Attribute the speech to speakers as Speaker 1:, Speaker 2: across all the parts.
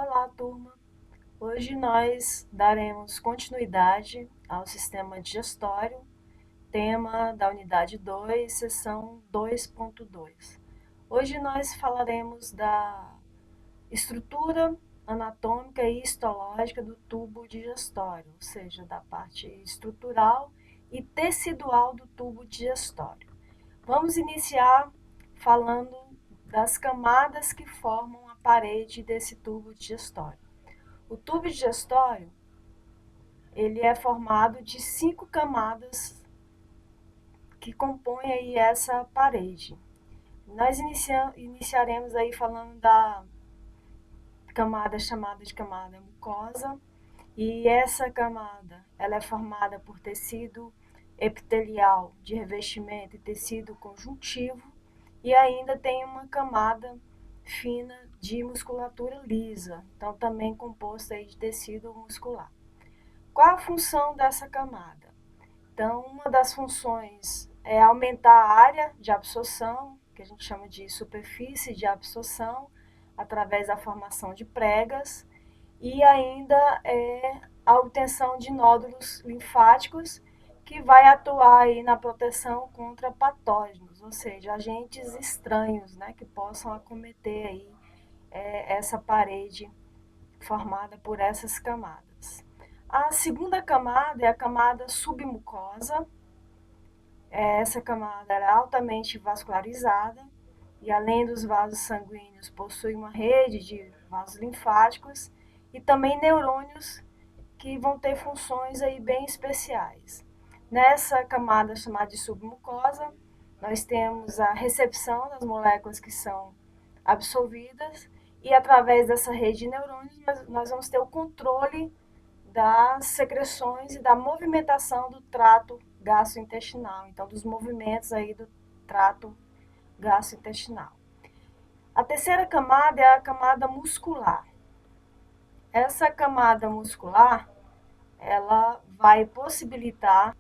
Speaker 1: Olá, turma! Hoje nós daremos continuidade ao sistema digestório, tema da unidade 2, seção 2.2. Hoje nós falaremos da estrutura anatômica e histológica do tubo digestório, ou seja, da parte estrutural e tecidual do tubo digestório. Vamos iniciar falando das camadas que formam a parede desse tubo digestório. O tubo digestório, ele é formado de 5 camadas que compõem aí essa parede. Nós iniciaremos aí falando da camada chamada de camada mucosa, e essa camada ela é formada por tecido epitelial de revestimento e tecido conjuntivo, e ainda tem uma camada fina de musculatura lisa, então também composta aí de tecido muscular. Qual a função dessa camada? Então, uma das funções é aumentar a área de absorção, que a gente chama de superfície de absorção, através da formação de pregas, e ainda a obtenção de nódulos linfáticos, que vai atuar aí na proteção contra patógenos, ou seja, agentes estranhos, né, que possam acometer aí essa parede formada por essas camadas. A segunda camada é a camada submucosa. Essa camada é altamente vascularizada e, além dos vasos sanguíneos, possui uma rede de vasos linfáticos e também neurônios que vão ter funções aí bem especiais. Nessa camada chamada de submucosa, nós temos a recepção das moléculas que são absorvidas, e através dessa rede de neurônios nós vamos ter o controle das secreções e da movimentação do trato gastrointestinal, então dos movimentos aí do trato gastrointestinal. A terceira camada é a camada muscular. Essa camada muscular, ela vai possibilitar.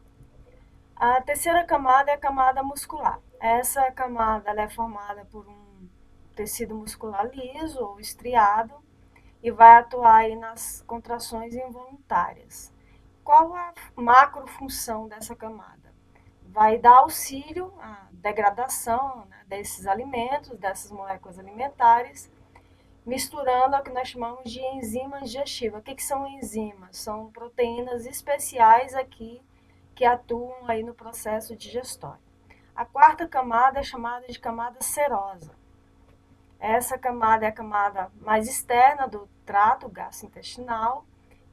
Speaker 1: A terceira camada é a camada muscular. Essa camada ela é formada por um tecido muscular liso ou estriado e vai atuar aí nas contrações involuntárias. Qual a macrofunção dessa camada? Vai dar auxílio à degradação, né, desses alimentos, dessas moléculas alimentares, misturando o que nós chamamos de enzima digestiva. O que são enzimas? São proteínas especiais aqui que atuam aí no processo digestório. A quarta camada é chamada de camada serosa. Essa camada é a camada mais externa do trato gastrointestinal,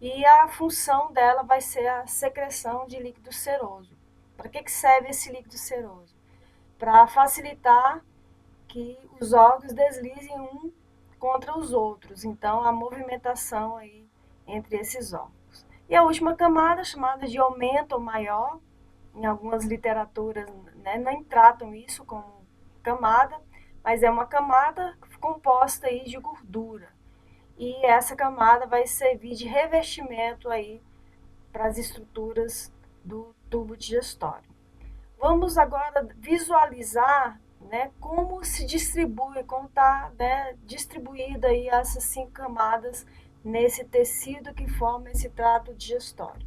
Speaker 1: e a função dela vai ser a secreção de líquido seroso. Para que serve esse líquido seroso? Para facilitar que os órgãos deslizem um contra os outros, então a movimentação aí entre esses órgãos. E a última camada, chamada de aumento maior, em algumas literaturas, né, nem tratam isso como camada, mas é uma camada composta aí de gordura. E essa camada vai servir de revestimento aí para as estruturas do tubo digestório. Vamos agora visualizar, né, como se distribui, como está, né, distribuída aí essas 5 camadas nesse tecido que forma esse trato digestório.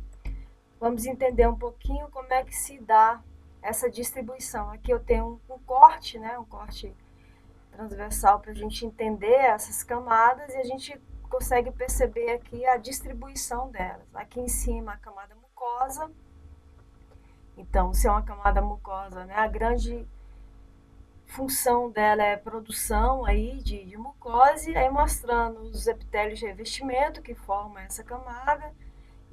Speaker 1: Vamos entender um pouquinho como é que se dá essa distribuição. Aqui eu tenho um corte, né, um corte transversal para a gente entender essas camadas, e a gente consegue perceber aqui a distribuição delas. Aqui em cima a camada mucosa. Então, se é uma camada mucosa, né, a grande função dela é a produção aí de mucose, aí mostrando os epitélios de revestimento que formam essa camada,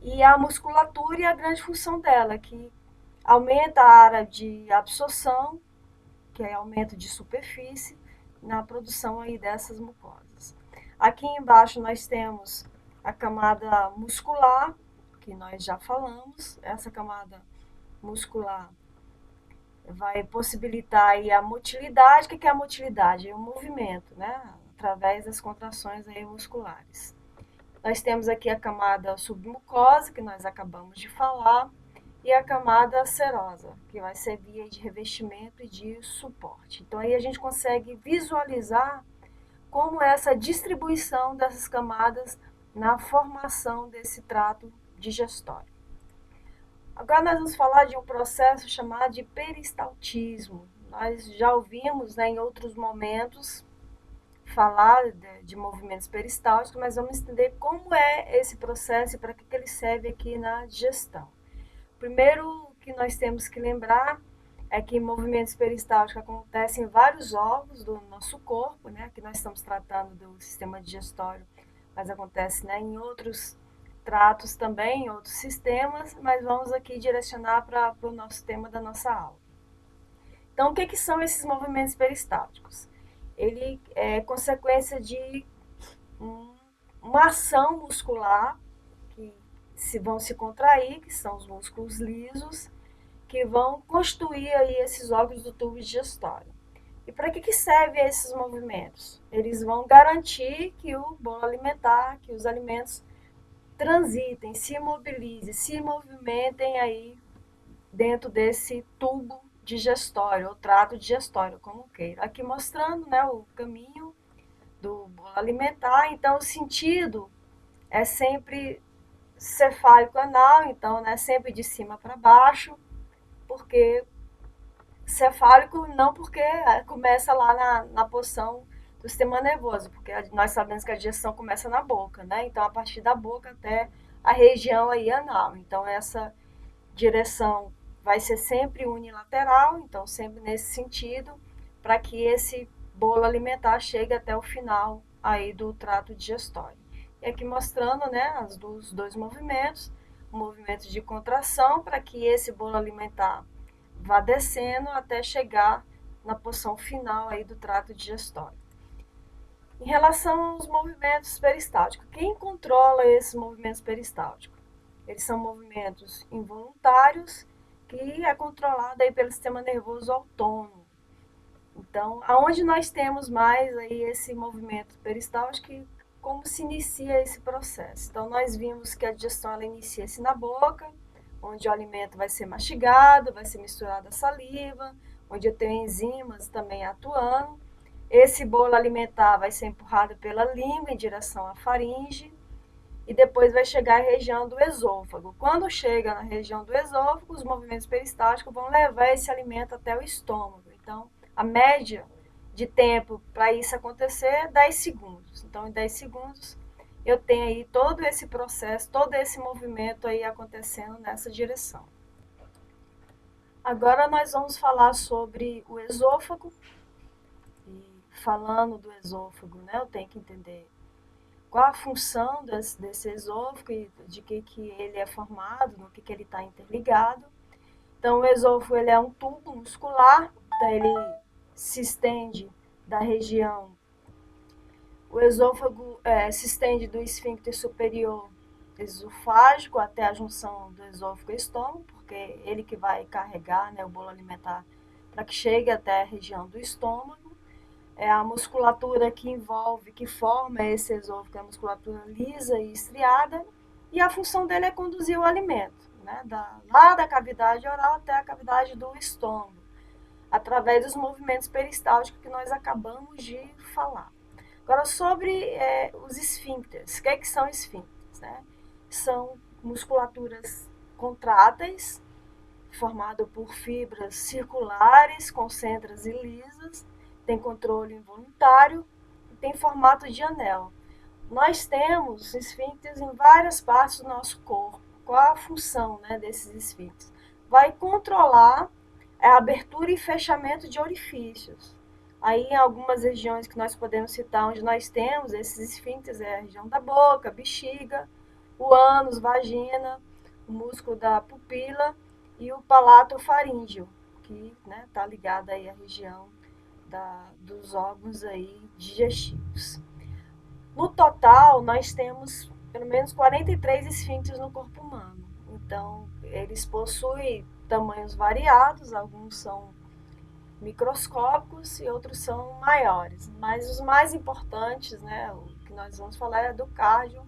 Speaker 1: e a musculatura e a grande função dela, que aumenta a área de absorção, que é aumento de superfície, na produção aí dessas mucosas. Aqui embaixo nós temos a camada muscular, que nós já falamos. Essa camada muscular vai possibilitar aí a motilidade. O que é a motilidade? É o movimento, né, através das contrações aí musculares. Nós temos aqui a camada submucosa, que nós acabamos de falar, e a camada serosa, que vai servir de revestimento e de suporte. Então aí a gente consegue visualizar como é essa distribuição dessas camadas na formação desse trato digestório. Agora nós vamos falar de um processo chamado de peristaltismo. Nós já ouvimos, né, em outros momentos falar de movimentos peristálticos, mas vamos entender como é esse processo e para que ele serve aqui na digestão. Primeiro que nós temos que lembrar é que movimentos peristálticos acontecem em vários órgãos do nosso corpo, né? Aqui nós estamos tratando do sistema digestório, mas acontece, né, em outros tratos também, em outros sistemas, mas vamos aqui direcionar para o nosso tema da nossa aula. Então, o que são esses movimentos peristálticos? Ele é consequência de uma ação muscular que vão se contrair, que são os músculos lisos, que vão constituir aí esses órgãos do tubo digestório. E para que servem esses movimentos? Eles vão garantir que o bolo alimentar, que os alimentos transitem, se mobilizem, se movimentem aí dentro desse tubo digestório, ou trato digestório, como queira. Aqui mostrando, né, o caminho do bolo alimentar. Então, o sentido é sempre cefálico anal, então, né, sempre de cima para baixo, porque cefálico não porque começa lá na porção do sistema nervoso, porque nós sabemos que a digestão começa na boca, né? Então, a partir da boca até a região aí anal. Então, essa direção vai ser sempre unilateral, então sempre nesse sentido, para que esse bolo alimentar chegue até o final aí do trato digestório. E aqui mostrando, né, os dois movimentos, o movimento de contração para que esse bolo alimentar vá descendo até chegar na porção final aí do trato digestório. Em relação aos movimentos peristálticos, quem controla esses movimentos peristálticos? Eles são movimentos involuntários que é controlado aí pelo sistema nervoso autônomo. Então, aonde nós temos mais aí esse movimento peristáltico e como se inicia esse processo? Então, nós vimos que a digestão ela inicia-se na boca, onde o alimento vai ser mastigado, vai ser misturado à saliva, onde tem enzimas também atuando. Esse bolo alimentar vai ser empurrado pela língua em direção à faringe e depois vai chegar à região do esôfago. Quando chega na região do esôfago, os movimentos peristálticos vão levar esse alimento até o estômago. Então, a média de tempo para isso acontecer é 10 segundos. Então, em 10 segundos, eu tenho aí todo esse processo, todo esse movimento aí acontecendo nessa direção. Agora nós vamos falar sobre o esôfago. E falando do esôfago, né, eu tenho que entender qual a função desse esôfago e de que ele é formado, no que ele está interligado. Então, o esôfago ele é um tubo muscular, então ele se estende da região. O esôfago se estende do esfíncter superior esofágico até a junção do esôfago e estômago, porque é ele que vai carregar, né, o bolo alimentar para que chegue até a região do estômago. É a musculatura que envolve, que forma esse esôfago, é a musculatura lisa e estriada, e a função dele é conduzir o alimento, né, lá da cavidade oral até a cavidade do estômago, através dos movimentos peristálticos que nós acabamos de falar. Agora, sobre os esfíncteres. O que são esfíncteres? Né? São musculaturas contráteis, formadas por fibras circulares, concêntricas e lisas, tem controle involuntário e tem formato de anel. Nós temos esfíncteres em várias partes do nosso corpo. Qual a função, né, desses esfíncteres? Vai controlar a abertura e fechamento de orifícios. Aí, em algumas regiões que nós podemos citar, onde nós temos esses esfíncteres, é a região da boca, bexiga, o ânus, vagina, o músculo da pupila e o palato faríngeo, que está ligado aí à região dos órgãos aí digestivos. No total, nós temos pelo menos 43 esfíncteres no corpo humano. Então, eles possuem tamanhos variados, alguns são microscópicos e outros são maiores. Mas os mais importantes, né, o que nós vamos falar é do cardio,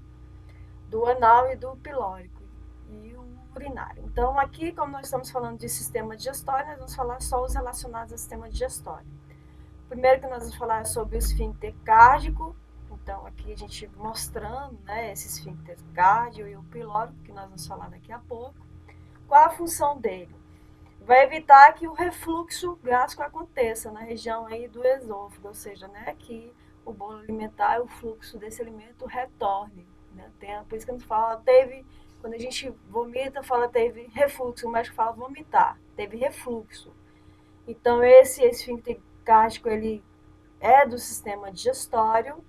Speaker 1: do anal e do pilórico e o urinário. Então, aqui, como nós estamos falando de sistema digestório, nós vamos falar só os relacionados ao sistema digestório. Primeiro que nós vamos falar sobre o esfíncter cárdico. Então, aqui a gente mostrando, né, esse esfíncter cárdio e o pilórico, que nós vamos falar daqui a pouco. Qual a função dele? Vai evitar que o refluxo gástrico aconteça na região aí do esôfago, ou seja, né, que o bolo alimentar, o fluxo desse alimento retorne. Né? Por isso que a gente fala, quando a gente vomita, fala teve refluxo, o médico fala vomitar, teve refluxo. Então, esse esfíncter gástrico, ele é do sistema digestório,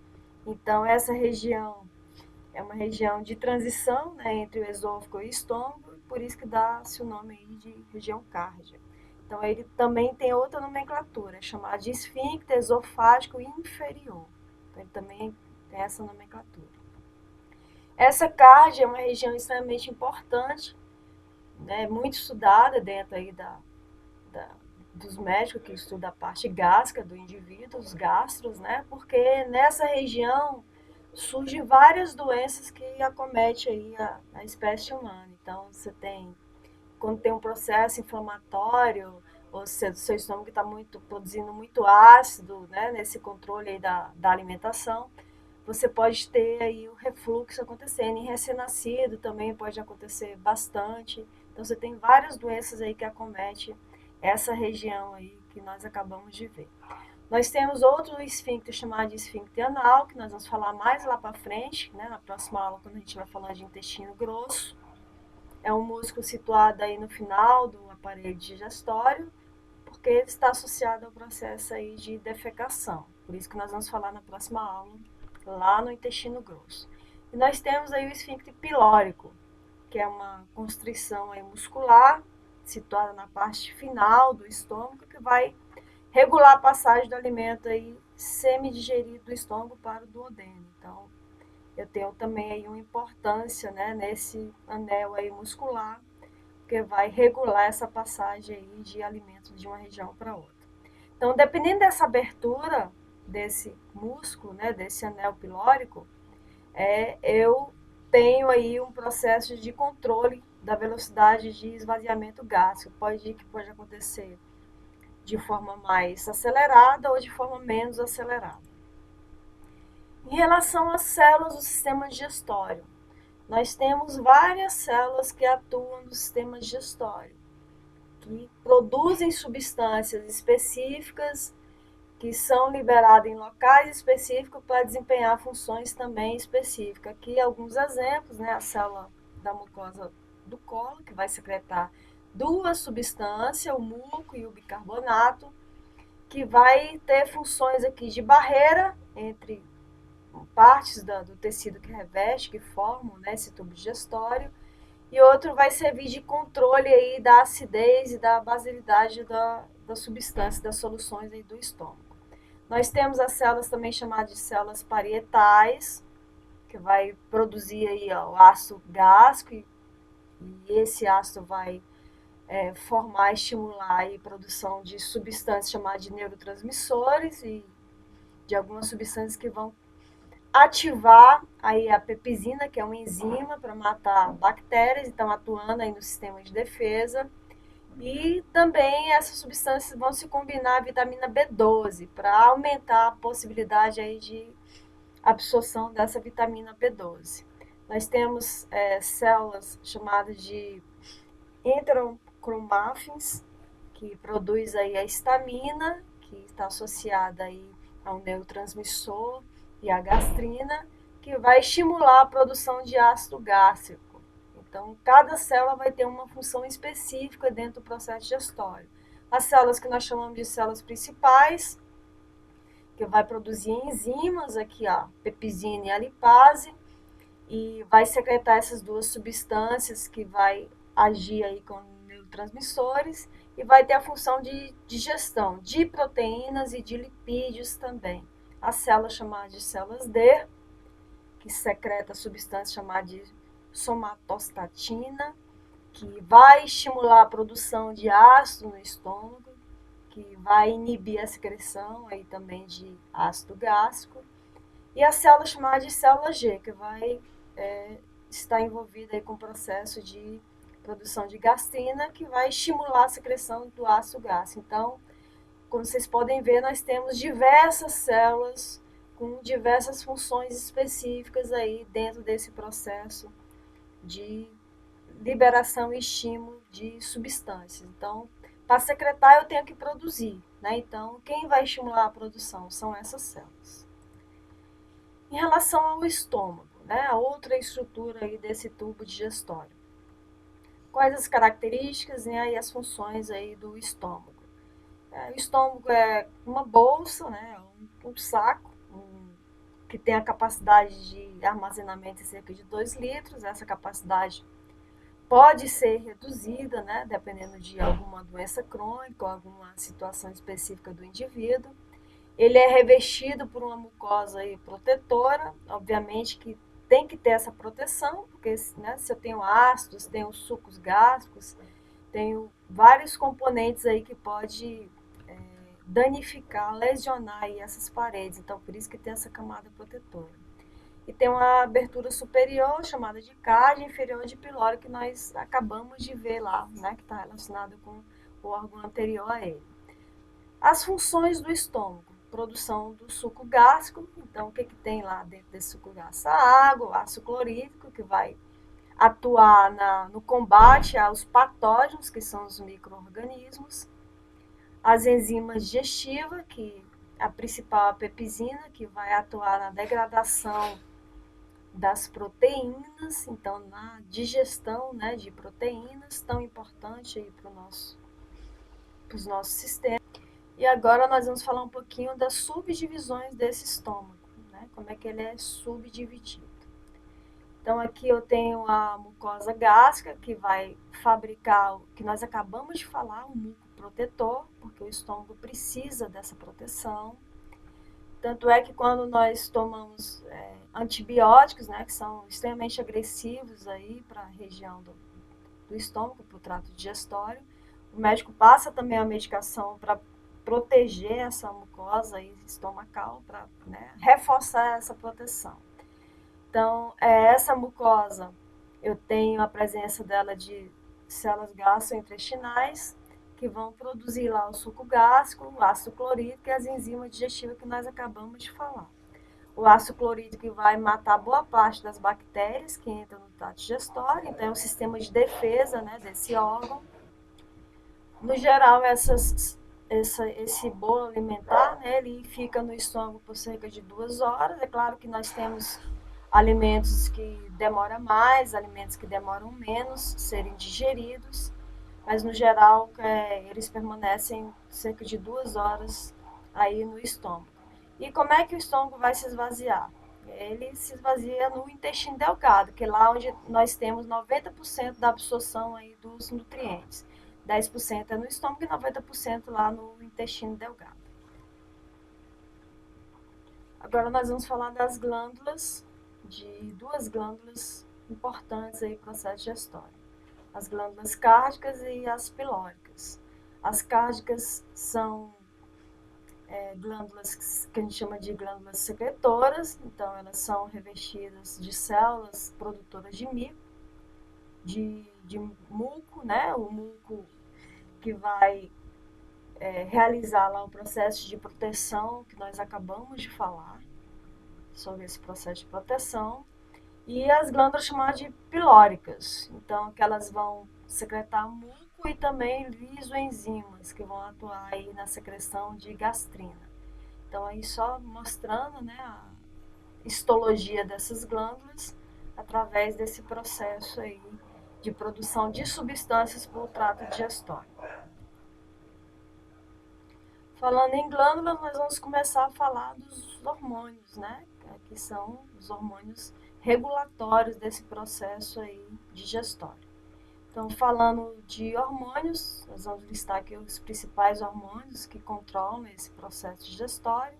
Speaker 1: então essa região é uma região de transição, né, entre o esôfago e o estômago, por isso que dá-se o nome aí de região cárdia. Então ele também tem outra nomenclatura, chamada de esfíncter esofágico inferior. Então ele também tem essa nomenclatura. Essa cárdia é uma região extremamente importante, né, muito estudada dentro aí da, dos médicos que estudam a parte gástrica do indivíduo, os gastros, né? Porque nessa região surgem várias doenças que acometem aí a espécie humana. Então, você tem, quando tem um processo inflamatório, ou seja, o seu estômago está produzindo muito ácido, né? Nesse controle aí da alimentação, você pode ter aí o refluxo acontecendo. Em recém-nascido também pode acontecer bastante. Então, você tem várias doenças aí que acometem essa região aí que nós acabamos de ver. Nós temos outro esfíncter chamado de esfíncter anal, que nós vamos falar mais lá para frente, né, na próxima aula, quando a gente vai falar de intestino grosso. É um músculo situado aí no final do aparelho digestório, porque ele está associado ao processo aí de defecação. Por isso que nós vamos falar na próxima aula, lá no intestino grosso. E nós temos aí o esfíncter pilórico, que é uma constrição aí muscular, situada na parte final do estômago, que vai regular a passagem do alimento aí semi-digerido do estômago para o duodeno. Então, eu tenho também aí uma importância, né, nesse anel aí muscular, que vai regular essa passagem aí de alimento de uma região para outra. Então, dependendo dessa abertura desse músculo, né, desse anel pilórico, eu tenho aí um processo de controle da velocidade de esvaziamento gástrico. Pode acontecer de forma mais acelerada ou de forma menos acelerada. Em relação às células do sistema digestório, nós temos várias células que atuam no sistema digestório, que produzem substâncias específicas que são liberadas em locais específicos para desempenhar funções também específicas. Aqui alguns exemplos, né? A célula da mucosa do colo, que vai secretar duas substâncias, o muco e o bicarbonato, que vai ter funções aqui de barreira entre partes do tecido que reveste, que formam, né, esse tubo digestório, e outro vai servir de controle aí da acidez e da basilidade da substância, das soluções aí do estômago. Nós temos as células também chamadas de células parietais, que vai produzir aí, ó, o ácido gástrico, e esse ácido vai formar, estimular a produção de substâncias chamadas de neurotransmissores e de algumas substâncias que vão ativar aí a pepsina, que é uma enzima para matar bactérias, então atuando aí no sistema de defesa. E também essas substâncias vão se combinar à vitamina B12 para aumentar a possibilidade aí de absorção dessa vitamina B12. Nós temos células chamadas de enterocromafins, que produz aí a histamina, que está associada aí ao neurotransmissor e à gastrina, que vai estimular a produção de ácido gástrico. Então, cada célula vai ter uma função específica dentro do processo digestório. As células que nós chamamos de células principais, que vai produzir enzimas, aqui ó, pepsina e a lipase, e vai secretar essas duas substâncias que vai agir aí com neurotransmissores e vai ter a função de digestão de proteínas e de lipídios também. As células chamadas de células D, que secreta a substância chamada de somatostatina, que vai estimular a produção de ácido no estômago, que vai inibir a secreção aí também de ácido gástrico, e a célula chamada de célula G, que vai estar envolvida aí com o processo de produção de gastrina, que vai estimular a secreção do ácido gástrico. Então, como vocês podem ver, nós temos diversas células com diversas funções específicas aí dentro desse processo de liberação e estímulo de substâncias. Então, para secretar, eu tenho que produzir, né? Então, quem vai estimular a produção são essas células. Em relação ao estômago, né? A outra estrutura aí desse tubo digestório. Quais as características, né, e as funções aí do estômago? O estômago é uma bolsa, né, um saco, que tem a capacidade de armazenamento de cerca de 2 litros. Essa capacidade pode ser reduzida, né, dependendo de alguma doença crônica ou alguma situação específica do indivíduo. Ele é revestido por uma mucosa aí protetora, obviamente que tem que ter essa proteção, porque, né, se eu tenho ácidos, tenho sucos gástricos, tenho vários componentes aí que pode danificar, lesionar aí essas paredes. Então, por isso que tem essa camada protetora. E tem uma abertura superior, chamada de cádia, inferior de pilório, que nós acabamos de ver lá, né, que está relacionado com o órgão anterior a ele. As funções do estômago: produção do suco gástrico. Então, o que tem lá dentro desse suco gástrico? A água, o ácido clorídrico, que vai atuar no combate aos patógenos, que são os micro-organismos. As enzimas digestivas, que a principal é a pepsina, que vai atuar na degradação das proteínas, então na digestão, né, de proteínas, tão importante aí para os nossos sistemas. E agora nós vamos falar um pouquinho das subdivisões desse estômago, né, como é que ele é subdividido. Então aqui eu tenho a mucosa gástrica, que vai fabricar o que nós acabamos de falar, o muco protetor, porque o estômago precisa dessa proteção. Tanto é que quando nós tomamos antibióticos, né, que são extremamente agressivos aí para a região do estômago, para o trato digestório, o médico passa também a medicação para proteger essa mucosa aí estomacal, para, né, reforçar essa proteção. Então, essa mucosa, eu tenho a presença dela de células gastrointestinais, que vão produzir lá o suco gástrico, o ácido clorídrico e as enzimas digestivas que nós acabamos de falar. O ácido clorídrico vai matar boa parte das bactérias que entram no trato digestório, então é um sistema de defesa, né, desse órgão. No geral, esse bolo alimentar, né, ele fica no estômago por cerca de 2 horas. É claro que nós temos alimentos que demoram mais, alimentos que demoram menos serem digeridos, mas no geral eles permanecem cerca de 2 horas aí no estômago. E como é que o estômago vai se esvaziar? Ele se esvazia no intestino delgado, que é lá onde nós temos 90% da absorção aí dos nutrientes. 10% é no estômago e 90% lá no intestino delgado. Agora nós vamos falar das glândulas, de 2 glândulas importantes aí no processo digestório: as glândulas cárdicas e as pilóricas. As cárdicas são glândulas que a gente chama de glândulas secretoras, então elas são revestidas de células produtoras de muco, né? O muco que vai realizar lá o processo de proteção que nós acabamos de falar sobre esse processo de proteção. E as glândulas chamadas de pilóricas, então que elas vão secretar muco e também lisoenzimas, que vão atuar aí na secreção de gastrina. Então aí só mostrando, né, a histologia dessas glândulas através desse processo aí de produção de substâncias para o trato digestório. Falando em glândulas, nós vamos começar a falar dos hormônios, né, que são os hormônios regulatórios desse processo aí digestório. Então, falando de hormônios, nós vamos listar aqui os principais hormônios que controlam esse processo digestório,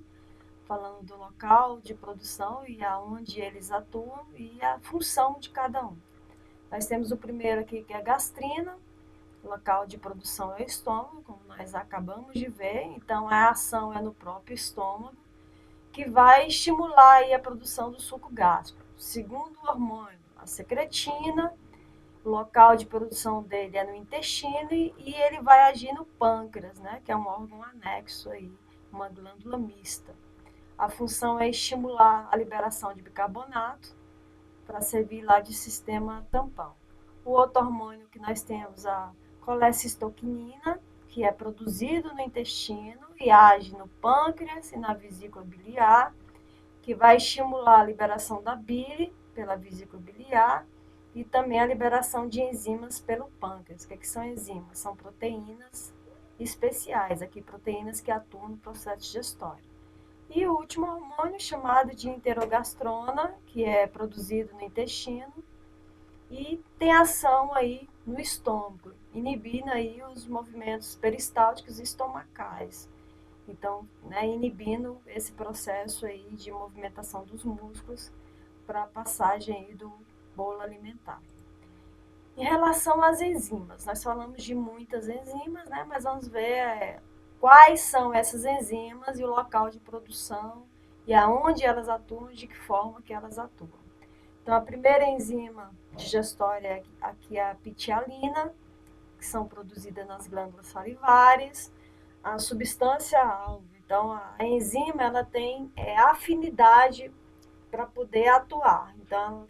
Speaker 1: falando do local de produção e aonde eles atuam e a função de cada um. Nós temos o primeiro aqui, que é a gastrina. O local de produção é o estômago, como nós acabamos de ver, então a ação é no próprio estômago, que vai estimular aí a produção do suco gástrico. Segundo hormônio, a secretina, O local de produção dele é no intestino e ele vai agir no pâncreas, né, que é um órgão anexo aí, uma glândula mista. A função é estimular a liberação de bicarbonato para servir lá de sistema tampão. O outro hormônio que nós temos a colecistoquinina, que é produzido no intestino e age no pâncreas e na vesícula biliar, que vai estimular a liberação da bile pela vesícula biliar e também a liberação de enzimas pelo pâncreas. O que são enzimas? São proteínas especiais, aqui proteínas que atuam no processo digestório. E o último hormônio chamado de interogastrona, que é produzido no intestino e tem ação aí no estômago, inibindo aí os movimentos peristálticos e estomacais. Então, né, inibindo esse processo aí de movimentação dos músculos para a passagem aí do bolo alimentar. Em relação às enzimas, nós falamos de muitas enzimas, né, mas vamos ver quais são essas enzimas e o local de produção e aonde elas atuam, de que forma que elas atuam. Então, a primeira enzima digestória aqui é a pitialina, que são produzidas nas glândulas salivares. A substância-alvo, então a enzima ela tem afinidade para poder atuar. Então,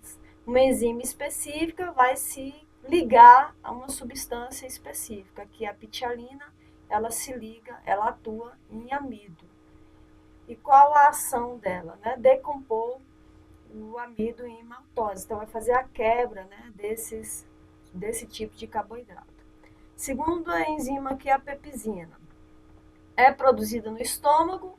Speaker 1: uma enzima específica vai se ligar a uma substância específica, que a pitialina, ela se liga, ela atua em amido. E qual a ação dela? Né? Decompor o amido em maltose. Então, vai fazer a quebra, né, desse tipo de carboidrato. Segundo a enzima que é a pepsina, é produzida no estômago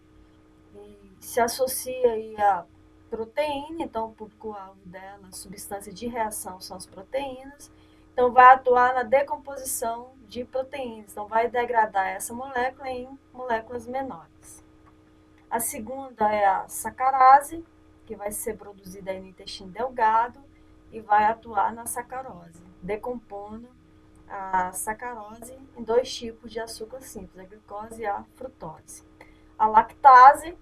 Speaker 1: e se associa aí a proteína, então o público-alvo dela, a substância de reação são as proteínas, então vai atuar na decomposição de proteínas, então vai degradar essa molécula em moléculas menores. A segunda é a sacarase, que vai ser produzida aí no intestino delgado e vai atuar na sacarose, decompondo a sacarose em dois tipos de açúcar simples, a glicose e a frutose. A lactase,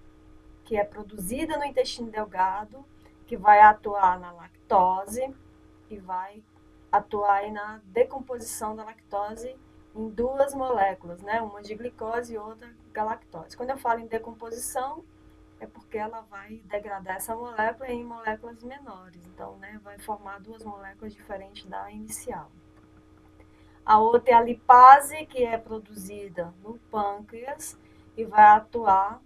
Speaker 1: que é produzida no intestino delgado, que vai atuar na lactose e vai atuar aí na decomposição da lactose em duas moléculas, né? Uma de glicose e outra galactose. Quando eu falo em decomposição, é porque ela vai degradar essa molécula em moléculas menores. Então, né, vai formar duas moléculas diferentes da inicial. A outra é a lipase, que é produzida no pâncreas e vai atuar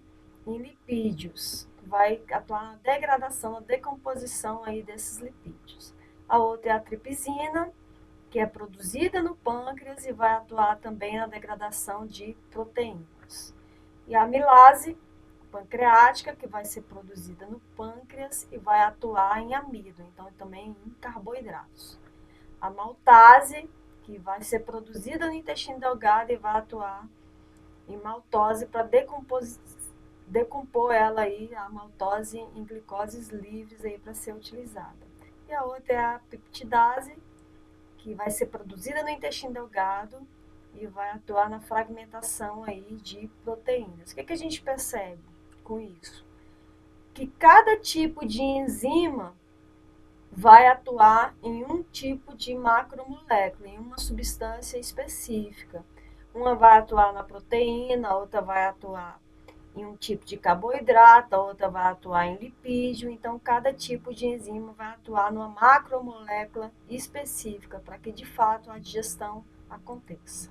Speaker 1: em lipídios, vai atuar na degradação, na decomposição aí desses lipídios. A outra é a tripsina, que é produzida no pâncreas e vai atuar também na degradação de proteínas. E a amilase pancreática, que vai ser produzida no pâncreas e vai atuar em amido, então também em carboidratos. A maltase, que vai ser produzida no intestino delgado e vai atuar em maltose para decompor ela aí, a maltose, em glicoses livres aí para ser utilizada. E a outra é a peptidase, que vai ser produzida no intestino delgado e vai atuar na fragmentação aí de proteínas. O que a gente percebe com isso? Que cada tipo de enzima vai atuar em um tipo de macromolécula, em uma substância específica. Uma vai atuar na proteína, a outra vai atuar em um tipo de carboidrato, a outra vai atuar em lipídio. Então, cada tipo de enzima vai atuar numa macromolécula específica para que, de fato, a digestão aconteça.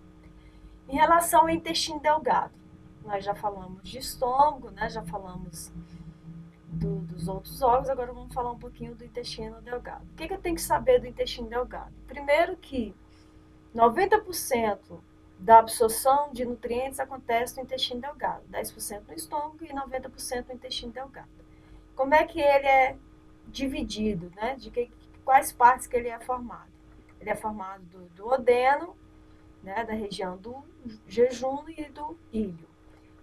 Speaker 1: Em relação ao intestino delgado, nós já falamos de estômago, né? Já falamos dos outros órgãos, agora vamos falar um pouquinho do intestino delgado. O que eu tenho que saber do intestino delgado? Primeiro que 90% da absorção de nutrientes acontece no intestino delgado, 10% no estômago e 90% no intestino delgado. Como é que ele é dividido, né? Quais partes que ele é formado? Ele é formado do duodeno, né, da região do jejum e do íleo.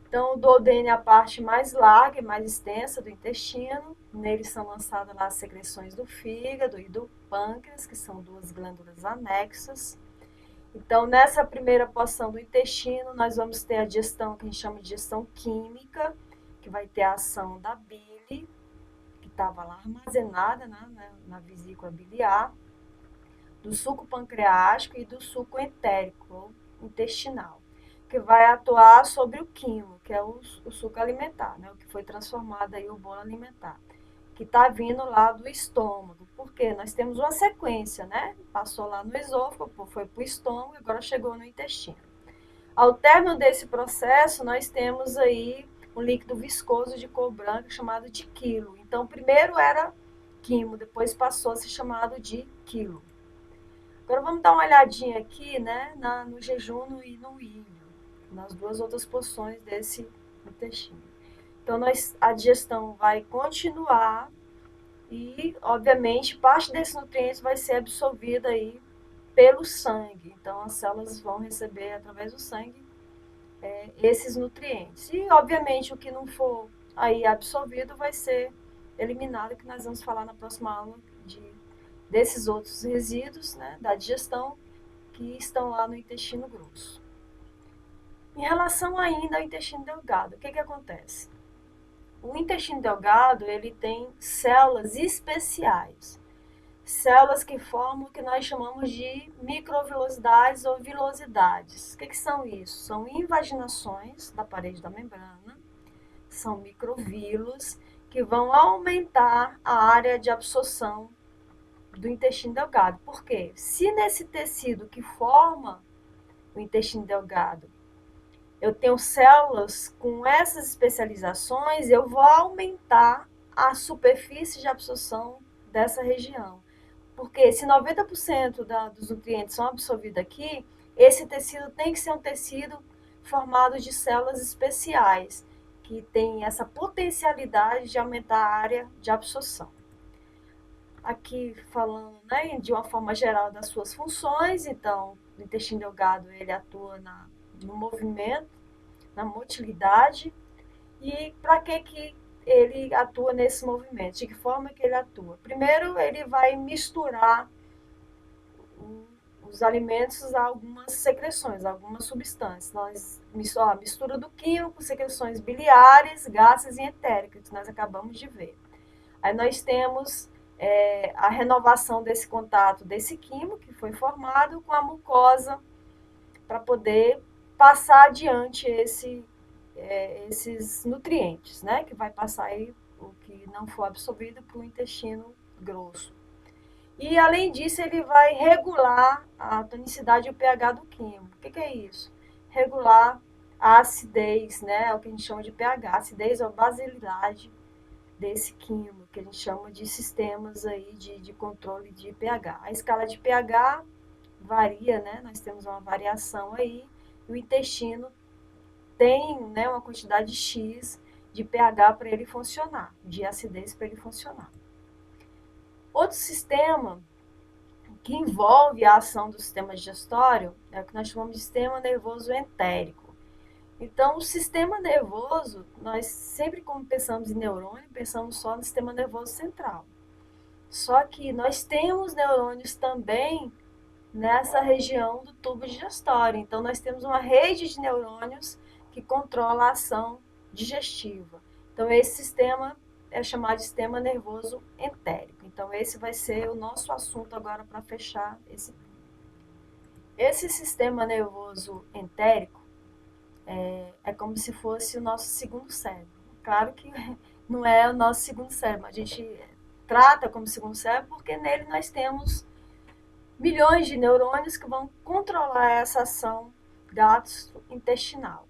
Speaker 1: Então, o duodeno é a parte mais larga e mais extensa do intestino. Nele são lançadas lá as secreções do fígado e do pâncreas, que são duas glândulas anexas. Então, nessa primeira porção do intestino, nós vamos ter a digestão, que a gente chama de digestão química, que vai ter a ação da bile, que estava lá armazenada, né, na vesícula biliar. do suco pancreático e do suco entérico, ou intestinal, que vai atuar sobre o quimo, que é o suco alimentar, né? O que foi transformado aí o bolo alimentar, que está vindo lá do estômago. Porque nós temos uma sequência, né? Passou lá no esôfago, foi para o estômago, agora chegou no intestino. Ao término desse processo, nós temos aí um líquido viscoso de cor branca chamado de quilo. Então, primeiro era quimo, depois passou a ser chamado de quilo. Agora vamos dar uma olhadinha aqui, né, no jejum e no ilho, nas duas outras porções desse intestino. Então, a digestão vai continuar e, obviamente, parte desses nutrientes vai ser absorvida aí pelo sangue. Então, as células vão receber através do sangue esses nutrientes. E, obviamente, o que não for aí absorvido vai ser eliminado, que nós vamos falar na próxima aula desses outros resíduos, né, da digestão, que estão lá no intestino grosso. Em relação ainda ao intestino delgado, o que acontece? O intestino delgado, ele tem células especiais, células que formam o que nós chamamos de microvilosidades ou vilosidades. O que são isso? São invaginações da parede da membrana, são microvilos que vão aumentar a área de absorção do intestino delgado. Por quê? Se nesse tecido que forma o intestino delgado eu tenho células com essas especializações, eu vou aumentar a superfície de absorção dessa região. Porque se 90% dos nutrientes são absorvidos aqui, esse tecido tem que ser um tecido formado de células especiais, que tem essa potencialidade de aumentar a área de absorção. Aqui falando, né, de uma forma geral das suas funções, então o intestino delgado ele atua no movimento, na motilidade. E para que ele atua nesse movimento? De que forma que ele atua? Primeiro, ele vai misturar os alimentos a algumas secreções, a algumas substâncias. A mistura do químico com secreções biliares, gáseas e entéricas, que nós acabamos de ver. Aí nós temos a renovação desse contato desse químico que foi formado com a mucosa para poder passar adiante esses nutrientes, né? Que vai passar aí o que não for absorvido para o intestino grosso. E além disso, ele vai regular a tonicidade e o pH do químico. O que é isso? Regular a acidez, né? O que a gente chama de pH, acidez ou basilidade desse químico, que a gente chama de sistemas aí de controle de pH. A escala de pH varia, né? Nós temos uma variação aí, e o intestino tem, né, uma quantidade X de pH para ele funcionar, de acidez para ele funcionar. Outro sistema que envolve a ação do sistema digestório é o que nós chamamos de sistema nervoso entérico. Então, o sistema nervoso, nós sempre, como pensamos em neurônio, pensamos só no sistema nervoso central. Só que nós temos neurônios também nessa região do tubo digestório. Então, nós temos uma rede de neurônios que controla a ação digestiva. Então, esse sistema é chamado de sistema nervoso entérico. Então, esse vai ser o nosso assunto agora para fechar esse sistema nervoso entérico. É como se fosse o nosso segundo cérebro. Claro que não é o nosso segundo cérebro, a gente trata como segundo cérebro porque nele nós temos milhões de neurônios que vão controlar essa ação gastrointestinal.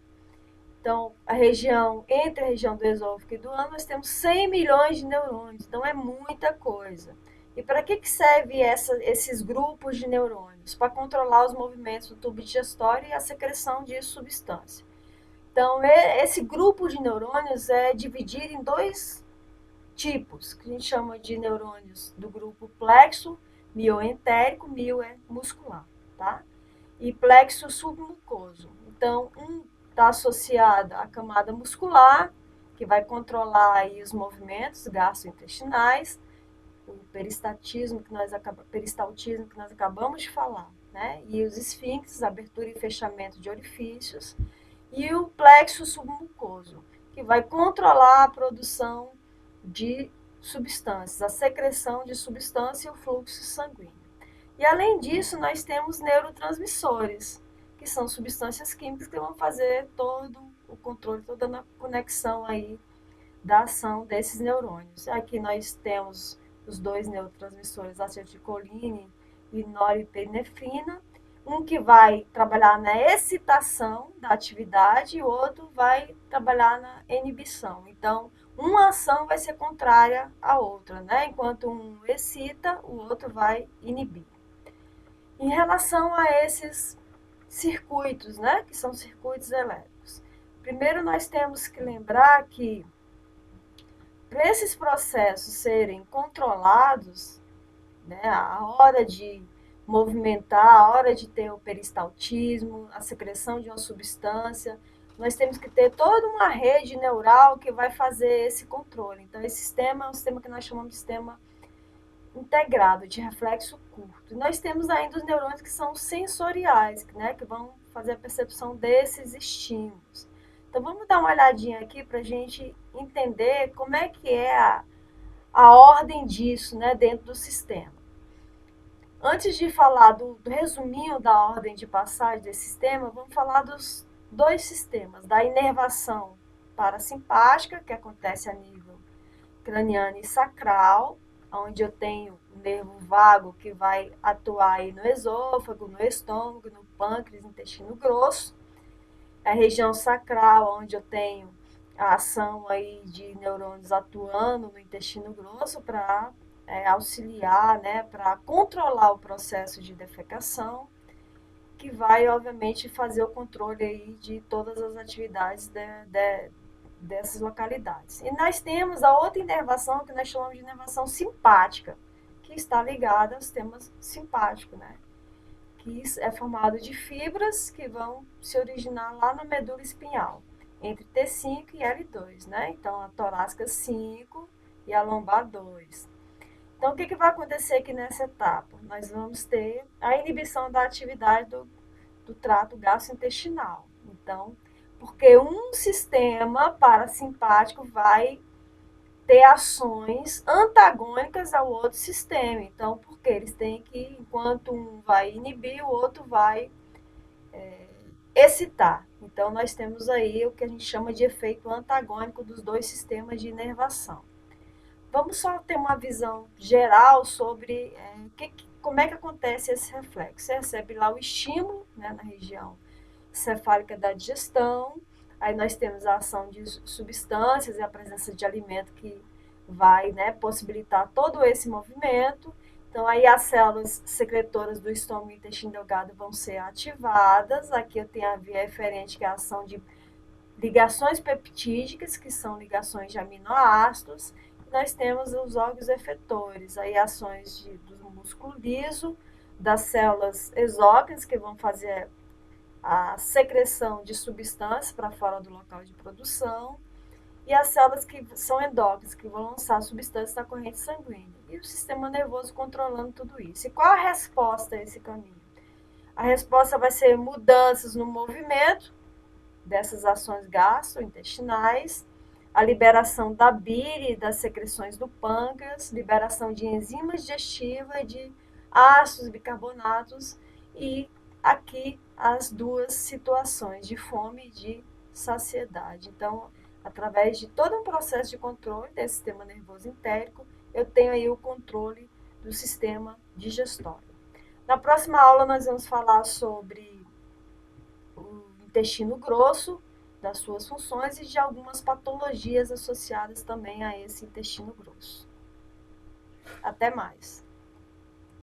Speaker 1: Então, entre a região do esôfago e do ânus, nós temos 100 milhões de neurônios, então é muita coisa. E para que serve esses grupos de neurônios? Para controlar os movimentos do tubo digestório e a secreção de substância. Então, esse grupo de neurônios é dividido em dois tipos, que a gente chama de neurônios do grupo plexo, mioentérico, mio é muscular, tá? E plexo submucoso. Então, um está associado à camada muscular, que vai controlar aí os movimentos gastrointestinais, o peristaltismo que nós acabamos de falar, né? E os esfíncteres, abertura e fechamento de orifícios, e o plexo submucoso, que vai controlar a produção de substâncias, a secreção de substância e o fluxo sanguíneo. E além disso, nós temos neurotransmissores, que são substâncias químicas que vão fazer todo o controle, toda a conexão aí da ação desses neurônios. Aqui nós temos os dois neurotransmissores, acetilcolina e norepinefrina, um que vai trabalhar na excitação da atividade e o outro vai trabalhar na inibição. Então, uma ação vai ser contrária à outra, né? Enquanto um excita, o outro vai inibir. Em relação a esses circuitos, né, que são circuitos elétricos, primeiro nós temos que lembrar que para esses processos serem controlados, né, a hora de movimentar, a hora de ter o peristaltismo, a secreção de uma substância, nós temos que ter toda uma rede neural que vai fazer esse controle. Então, esse sistema é um sistema que nós chamamos de sistema integrado, de reflexo curto. E nós temos ainda os neurônios que são sensoriais, né, que vão fazer a percepção desses estímulos. Então, vamos dar uma olhadinha aqui para a gente entender como é que é a ordem disso, né, dentro do sistema. Antes de falar do resuminho da ordem de passagem desse sistema, vamos falar dos dois sistemas, da inervação parasimpática, que acontece a nível craniano e sacral, onde eu tenho o nervo vago que vai atuar aí no esôfago, no estômago, no pâncreas, no intestino grosso. A região sacral, onde eu tenho a ação aí de neurônios atuando no intestino grosso para auxiliar, né, para controlar o processo de defecação, que vai, obviamente, fazer o controle aí de todas as atividades dessas localidades. E nós temos a outra inervação, que nós chamamos de inervação simpática, que está ligada ao sistema simpático, né? Que é formado de fibras que vão se originar lá na medula espinhal, entre T5 e L2, né? Então, a torácica 5 e a lombar 2. Então, o que vai acontecer aqui nessa etapa? Nós vamos ter a inibição da atividade do trato gastrointestinal. Então, porque um sistema parasimpático vai ter ações antagônicas ao outro sistema. Então, porque eles têm que, enquanto um vai inibir, o outro vai excitar. Então, nós temos aí o que a gente chama de efeito antagônico dos dois sistemas de inervação. Vamos só ter uma visão geral sobre como é que acontece esse reflexo. Você recebe lá o estímulo, né, na região cefálica da digestão, aí nós temos a ação de substâncias e a presença de alimento que vai, né, possibilitar todo esse movimento. Então, aí as células secretoras do estômago e intestino delgado vão ser ativadas. Aqui eu tenho a via eferente, que é a ação de ligações peptídicas, que são ligações de aminoácidos. Nós temos os órgãos efetores, aí ações do músculo liso, das células exócrinas, que vão fazer a secreção de substâncias para fora do local de produção, e as células que são endócrinas, que vão lançar substâncias na corrente sanguínea. E o sistema nervoso controlando tudo isso. E qual a resposta a esse caminho? A resposta vai ser mudanças no movimento dessas ações gastrointestinais, a liberação da bile, das secreções do pâncreas, liberação de enzimas digestivas, de ácidos bicarbonatos e aqui as duas situações de fome e de saciedade. Então, através de todo um processo de controle desse sistema nervoso entérico, eu tenho aí o controle do sistema digestório. Na próxima aula nós vamos falar sobre o intestino grosso, das suas funções e de algumas patologias associadas também a esse intestino grosso. Até mais!